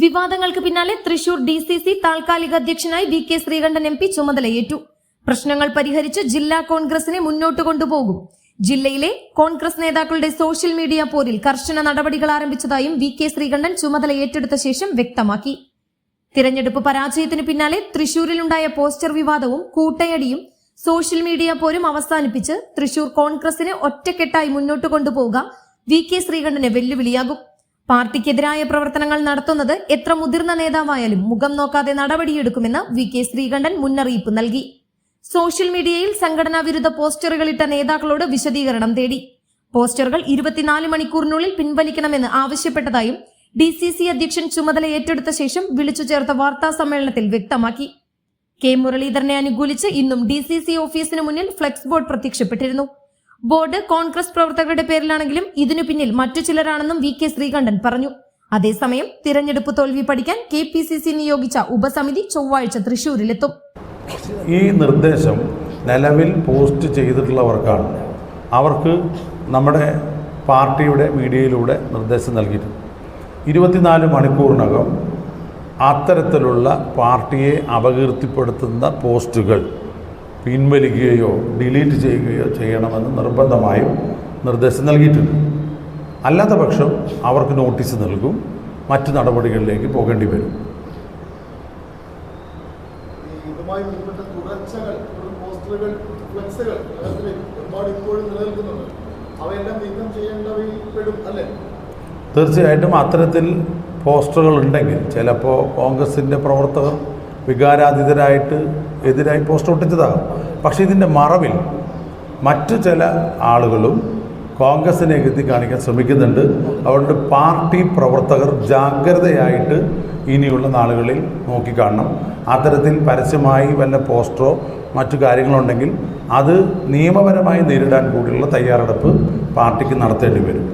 വിവാദങ്ങൾക്ക് പിന്നാലെ തൃശൂർ DCC താൽക്കാലിക അധ്യക്ഷനായി VK ശ്രീകണ്ഠൻ MP ചുമതലയേറ്റു. പ്രശ്നങ്ങൾ പരിഹരിച്ച് ജില്ലാ കോൺഗ്രസിനെ മുന്നോട്ട് കൊണ്ടുപോകും. ജില്ലയിലെ കോൺഗ്രസ് നേതാക്കളുടെ സോഷ്യൽ മീഡിയ പോരിൽ കർശന നടപടികൾ ആരംഭിച്ചതായും VK ശ്രീകണ്ഠൻ ചുമതല ഏറ്റെടുത്ത ശേഷം വ്യക്തമാക്കി. തിരഞ്ഞെടുപ്പ് പരാജയത്തിന് പിന്നാലെ തൃശൂരിലുണ്ടായ പോസ്റ്റർ വിവാദവും കൂട്ടയടിയും സോഷ്യൽ മീഡിയ പോരും അവസാനിപ്പിച്ച് തൃശൂർ കോൺഗ്രസിനെ ഒറ്റക്കെട്ടായി മുന്നോട്ട് കൊണ്ടുപോവുക VK ശ്രീകണ്ഠന് വെല്ലുവിളിയാകും. പാർട്ടിക്കെതിരായ പ്രവർത്തനങ്ങൾ നടത്തുന്നത് എത്ര മുതിർന്ന നേതാവായാലും മുഖം നോക്കാതെ നടപടിയെടുക്കുമെന്ന് VK ശ്രീകണ്ഠൻ മുന്നറിയിപ്പ് നൽകി. സോഷ്യൽ മീഡിയയിൽ സംഘടനാ വിരുദ്ധ പോസ്റ്ററുകളിട്ട നേതാക്കളോട് വിശദീകരണം തേടി. പോസ്റ്ററുകൾ 24 മണിക്കൂറിനുള്ളിൽ പിൻവലിക്കണമെന്ന് ആവശ്യപ്പെട്ടതായും DCC അധ്യക്ഷൻ ചുമതല ഏറ്റെടുത്ത ശേഷം വിളിച്ചു ചേർത്ത വാർത്താ സമ്മേളനത്തിൽ വ്യക്തമാക്കി. K മുരളീധരനെ അനുകൂലിച്ച് ഇന്നും DCC ഓഫീസിന് മുന്നിൽ ഫ്ലെക്സ് ബോർഡ് പ്രത്യക്ഷപ്പെട്ടിരുന്നു. ബോർഡ് കോൺഗ്രസ് പ്രവർത്തകരുടെ പേരിലാണെങ്കിലും ഇതിനു പിന്നിൽ മറ്റു ചിലരാണെന്നും VK ശ്രീകണ്ഠൻ പറഞ്ഞു. അതേസമയം തിരഞ്ഞെടുപ്പ് തോൽവി പഠിക്കാൻ KPCC നിയോഗിച്ച ഉപസമിതി ചൊവ്വാഴ്ച തൃശൂരിലെത്തും. ഈ നിർദ്ദേശം നിലവിൽ പോസ്റ്റ് ചെയ്തിട്ടുള്ളവർക്കാണ്. അവർക്ക് നമ്മുടെ പാർട്ടിയുടെ മീഡിയയിലൂടെ നിർദ്ദേശം നൽകിയിട്ടുണ്ട്. 24 മണിക്കൂറിനകം അത്തരത്തിലുള്ള പാർട്ടിയെ അപകീർത്തിപ്പെടുത്തുന്ന പോസ്റ്റുകൾ പിൻവലിക്കുകയോ ഡിലീറ്റ് ചെയ്യുകയോ ചെയ്യണമെന്ന് നിർബന്ധമായും നിർദ്ദേശം നൽകിയിട്ടുണ്ട്. അല്ലാത്ത പക്ഷം അവർക്ക് നോട്ടീസ് നൽകും, മറ്റു നടപടികളിലേക്ക് പോകേണ്ടി വരും. തീർച്ചയായിട്ടും അത്തരത്തിൽ പോസ്റ്ററുകൾ ഉണ്ടെങ്കിൽ ചിലപ്പോൾ കോൺഗ്രസിൻ്റെ പ്രവർത്തകർ വികാരാധീതരായിട്ട് എതിരായി പോസ്റ്റർ ഒട്ടിച്ചതാകും. പക്ഷേ ഇതിൻ്റെ മറവിൽ മറ്റു ചില ആളുകളും കോൺഗ്രസിനെ എത്തി കാണിക്കാൻ ശ്രമിക്കുന്നുണ്ട്. അതുകൊണ്ട് പാർട്ടി പ്രവർത്തകർ ജാഗ്രതയായിട്ട് ഇനിയുള്ള നാളുകളിൽ നോക്കിക്കാണണം. അത്തരത്തിൽ പരസ്യമായി വല്ല പോസ്റ്ററോ മറ്റു കാര്യങ്ങളുണ്ടെങ്കിൽ അത് നിയമപരമായി നേരിടാൻ കൂടിയുള്ള തയ്യാറെടുപ്പ് പാർട്ടിക്ക് നടത്തേണ്ടി വരും.